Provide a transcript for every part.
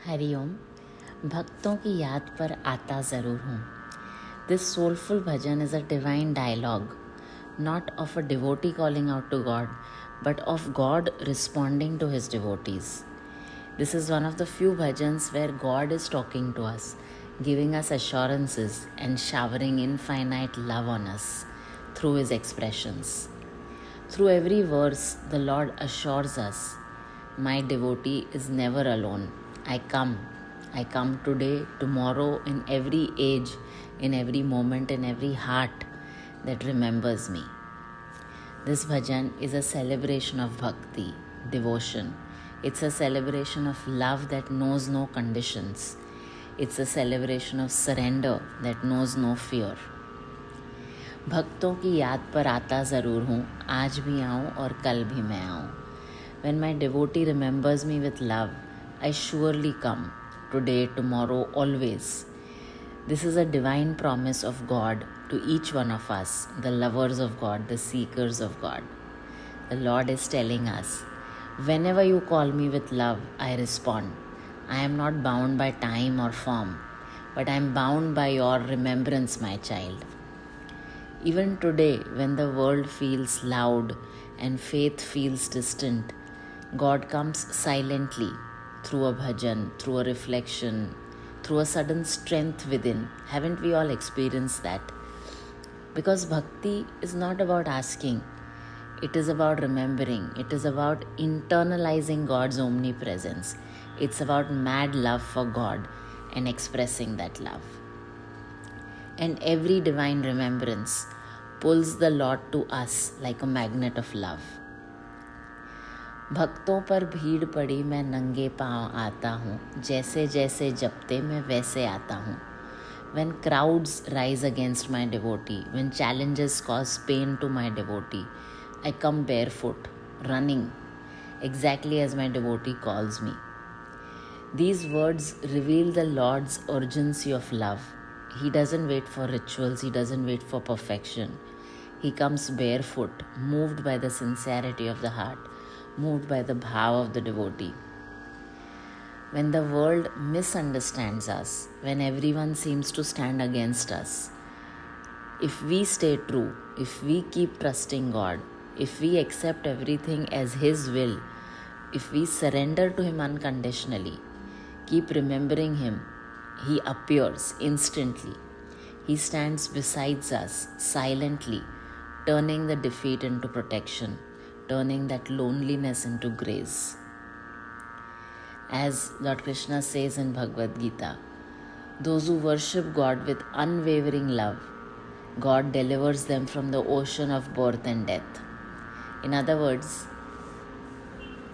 हरिओम। भक्तों की याद पर आता ज़रूर हूँ। This soulful bhajan is a divine dialogue, not of a devotee calling out to God, but of God responding to his devotees. This is one of the few bhajans where God is talking to us, giving us assurances and showering infinite love on us through his expressions. Through every verse, the Lord assures us, my devotee is never alone. I come today, tomorrow, in every age, in every moment, in every heart that remembers me. This bhajan is a celebration of bhakti, devotion. It's a celebration of love that knows no conditions. It's a celebration of surrender that knows no fear. भक्तों की याद पर आता ज़रूर हूँ, आज भी आऊँ और कल भी मैं आऊँ. When my devotee remembers me with love, I surely come, today, tomorrow, always. This is a divine promise of God to each one of us, the lovers of God, the seekers of God. The Lord is telling us, whenever you call me with love, I respond. I am not bound by time or form, but I am bound by your remembrance, my child. Even today, when the world feels loud and faith feels distant, God comes silently through a bhajan, through a reflection, through a sudden strength within. Haven't we all experienced that? Because bhakti is not about asking, it is about remembering, it is about internalizing God's omnipresence. It's about mad love for God and expressing that love. And every divine remembrance pulls the Lord to us like a magnet of love. भक्तों पर भीड़ पड़ी मैं नंगे पाँव आता हूँ, जैसे जैसे जपते मैं वैसे आता हूँ. When crowds rise against my devotee, when challenges cause pain to my devotee, I come barefoot, running, exactly as my devotee calls me. These words reveal the Lord's urgency of love. He doesn't wait for rituals, he doesn't wait for perfection. He comes barefoot, moved by the sincerity of the heart, moved by the bhav of the devotee. When the world misunderstands us, when everyone seems to stand against us, if we stay true, if we keep trusting God, if we accept everything as His will, if we surrender to Him unconditionally, keep remembering Him, He appears instantly. He stands beside us silently, turning the defeat into protection, turning that loneliness into grace. As Lord Krishna says in Bhagavad Gita, those who worship God with unwavering love, God delivers them from the ocean of birth and death. In other words,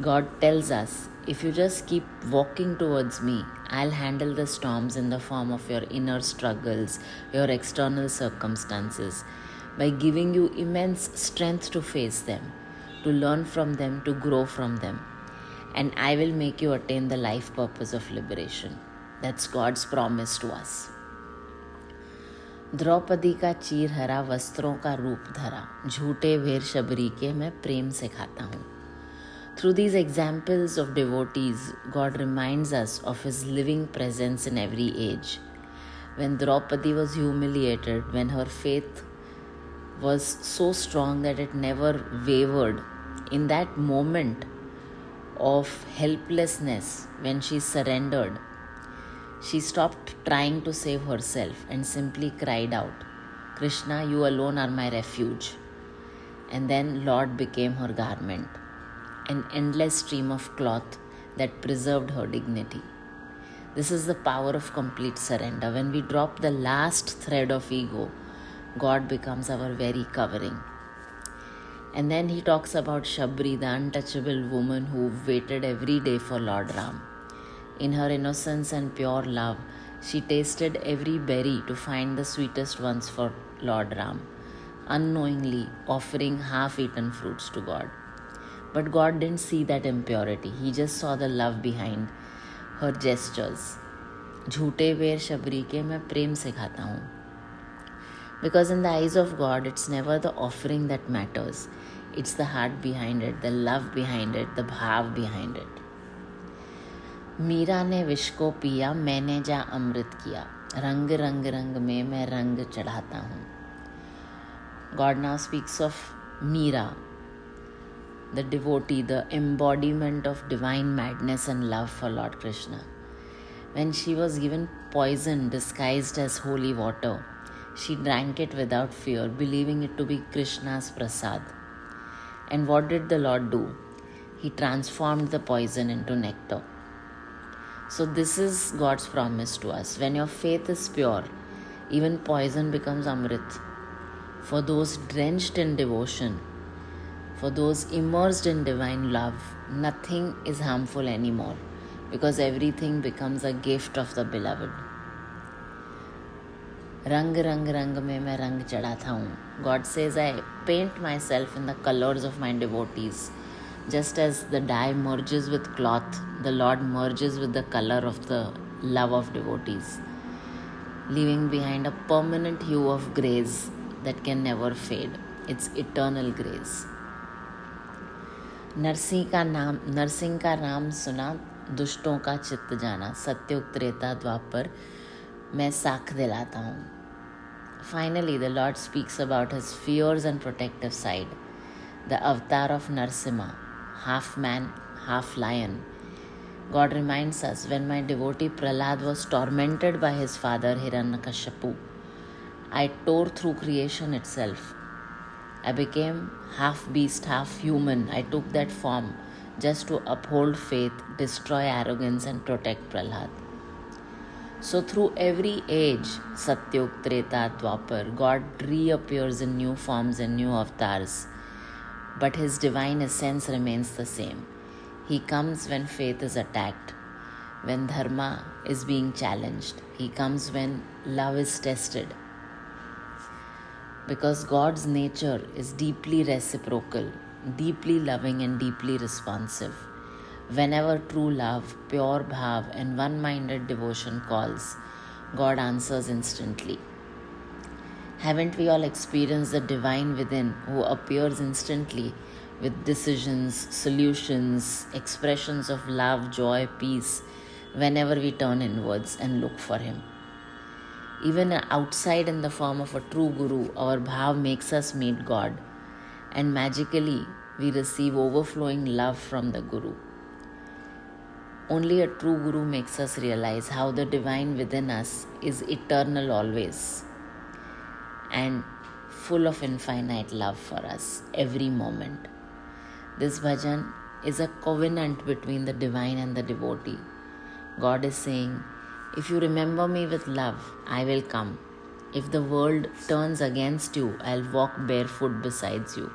God tells us, if you just keep walking towards me, I'll handle the storms in the form of your inner struggles, your external circumstances, by giving you immense strength to face them, to learn from them, to grow from them. And I will make you attain the life purpose of liberation. That's God's promise to us. Draupadi का चीर हरा वस्त्रों का रूप धरा, झूठे भेर शबरी के मैं प्रेम से खाता हूँ. Through these examples of devotees, God reminds us of His living presence in every age. When Draupadi was humiliated, when her faith was so strong that it never wavered, in that moment of helplessness, when she surrendered, she stopped trying to save herself and simply cried out, Krishna, you alone are my refuge. And then Lord became her garment, an endless stream of cloth that preserved her dignity. This is the power of complete surrender. When we drop the last thread of ego, God becomes our very covering. And then he talks about Shabri, the untouchable woman who waited every day for Lord Ram. In her innocence and pure love, she tasted every berry to find the sweetest ones for Lord Ram, unknowingly offering half-eaten fruits to God. But God didn't see that impurity. He just saw the love behind her gestures. झूठे बेर शबरी के मैं प्रेम से खाता हूँ. Because in the eyes of God, it's never the offering that matters. It's the heart behind it, the love behind it, the bhav behind it. Meera ने विष को पिया, मैंने जा अमृत किया, रंग रंग रंग में मैं रंग चढ़ाता हूँ. God now speaks of Meera, the devotee, the embodiment of divine madness and love for Lord Krishna. When she was given poison disguised as holy water, she drank it without fear, believing it to be Krishna's prasad. And what did the Lord do? He transformed the poison into nectar. So this is God's promise to us. When your faith is pure, even poison becomes Amrit. For those drenched in devotion, for those immersed in divine love, nothing is harmful anymore, because everything becomes a gift of the beloved. Rang rang rang mein main rang chadhata hu. God says, I paint myself in the colors of my devotees. Just as the dye merges with cloth, the Lord merges with the color of the love of devotees, leaving behind a permanent hue of grace that can never fade. It's eternal grace. Narasimha का नाम सुना, दुष्टों का चित्त जाना, सत्युग त्रेता द्वापर मैं साख दिलाता हूँ. Finally, the Lord speaks about his fierce and protective side, the avatar of Narsimha, half man, half lion. God reminds us, when my devotee Prahlad was tormented by his father Hiranyakashipu, I tore through creation itself. I became half beast, half human. I took that form just to uphold faith, destroy arrogance, and protect Prahlad. So through every age, Satyug, Treta, Dwapar, God reappears in new forms and new avatars. But his divine essence remains the same. He comes when faith is attacked, when dharma is being challenged. He comes when love is tested. Because God's nature is deeply reciprocal, deeply loving and deeply responsive. Whenever true love, pure bhav and one-minded devotion calls, God answers instantly. Haven't we all experienced the divine within who appears instantly with decisions, solutions, expressions of love, joy, peace, whenever we turn inwards and look for him? Even outside in the form of a true guru, our bhav makes us meet God, and magically we receive overflowing love from the guru. Only a true guru makes us realize how the divine within us is eternal always and full of infinite love for us every moment. This bhajan is a covenant between the divine and the devotee. God is saying, if you remember me with love, I will come. If the world turns against you, I'll walk barefoot beside you.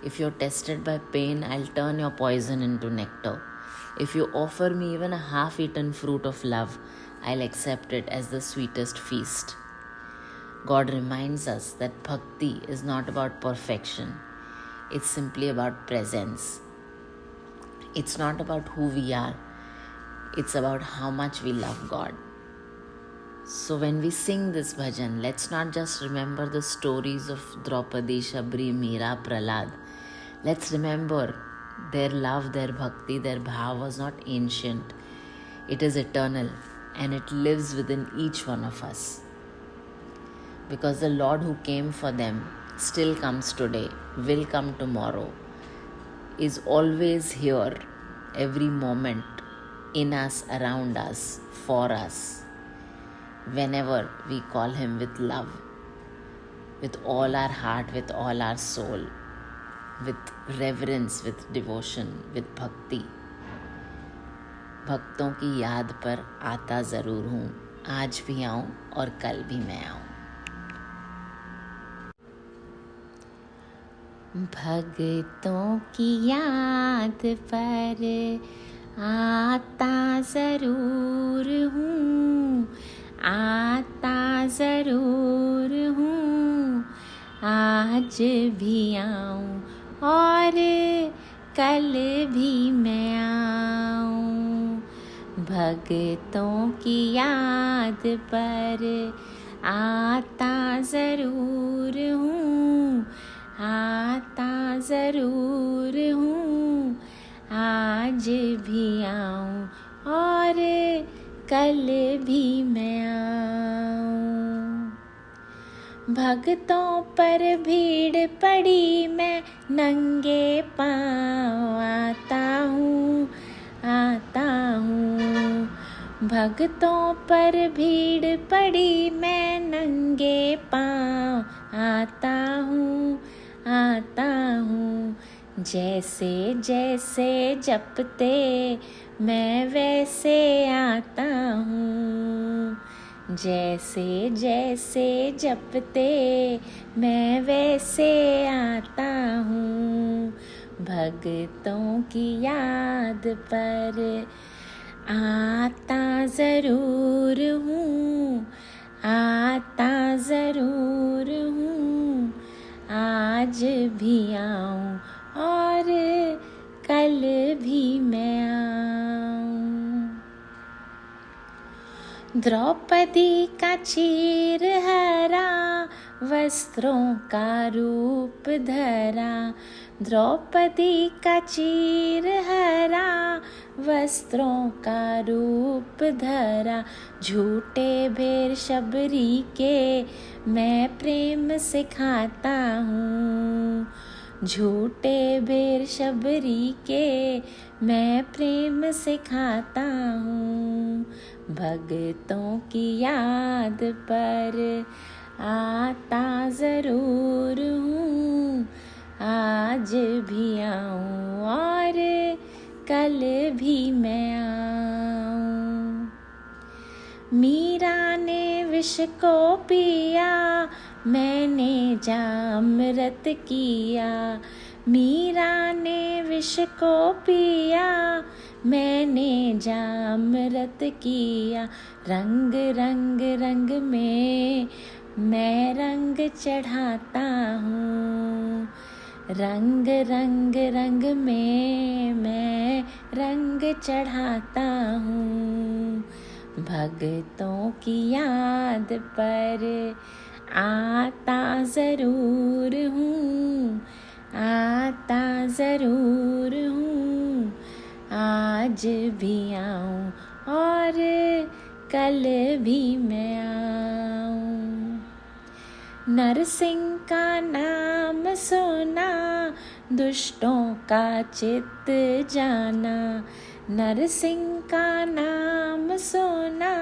If you're tested by pain, I'll turn your poison into nectar. If you offer me even a half-eaten fruit of love, I'll accept it as the sweetest feast. God reminds us that bhakti is not about perfection. It's simply about presence. It's not about who we are. It's about how much we love God. So when we sing this bhajan, let's not just remember the stories of Draupadi, Shabri, Meera, Prahlad. Let's remember their love, their bhakti, their bhav was not ancient. It is eternal and it lives within each one of us. Because the Lord who came for them still comes today, will come tomorrow, is always here, every moment, in us, around us, for us, whenever we call him with love, with all our heart, with all our soul, with reverence, with devotion, with bhakti. भक्तों की याद पर आता ज़रूर हूँ, आज भी आऊँ और कल भी मैं आऊँ. भक्तों की याद पर आता ज़रूर हूँ, आता ज़रूर हूँ, आज भी आऊँ और कल भी मैं आऊँ. भक्तों की याद पर आता ज़रूर हूँ, आता ज़रूर हूँ, आज भी आऊँ और कल भी मैं आऊं। भक्तों पर भीड़ पड़ी मैं नंगे पाँव आता हूँ, आता हूँ। भक्तों पर भीड़ पड़ी मैं नंगे पाँव आता हूँ, आता हूँ। जैसे जैसे जपते मैं वैसे आता हूँ, जैसे जैसे जपते मैं वैसे आता हूँ। भक्तों की याद पर आता ज़रूर हूँ, आता ज़रूर हूँ। आज भी आऊँ और कल भी मैं आऊँ। द्रौपदी का चीर हरा वस्त्रों का रूप धरा, द्रौपदी का चीर हरा वस्त्रों का रूप धरा। झूठे भेर शबरी के मैं प्रेम सिखाता हूँ, झूठे भेर शबरी के मैं प्रेम सिखाता हूँ। भक्तों की याद पर आता ज़रूर हूँ, आज भी आऊँ और कल भी मैं आऊँ। मीरा ने विष को पिया मैंने जामृत किया, मीरा ने विष को पिया मैंने जामृत किया। रंग रंग रंग में मैं रंग चढ़ाता हूँ, रंग रंग रंग में मैं रंग चढ़ाता हूँ। भक्तों की याद पर आता ज़रूर हूँ, आता ज़रूर हूँ। आज भी आऊँ और कल भी मैं आऊँ। नरसिंह का नाम सुना दुष्टों का चित्त जाना, नरसिंह का नाम सुना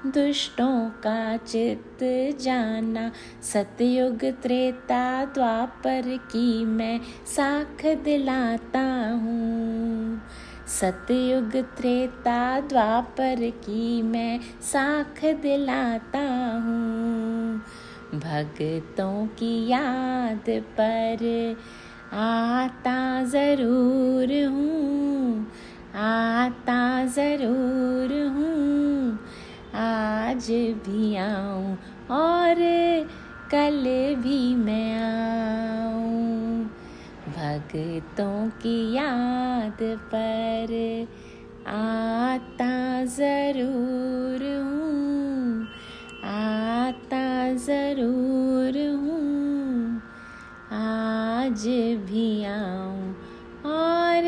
दुष्टों का चित्त जाना। सतयुग त्रेता द्वापर की मैं साख दिलाता हूँ, सतयुग त्रेता द्वापर की मैं साख दिलाता हूँ। भक्तों की याद पर आता ज़रूर हूँ, आता ज़रूर हूँ। आज भी आऊँ और कल भी मैं आऊँ। भक्तों की याद पर आता ज़रूर हूँ, आता ज़रूर हूँ। आज भी आऊँ और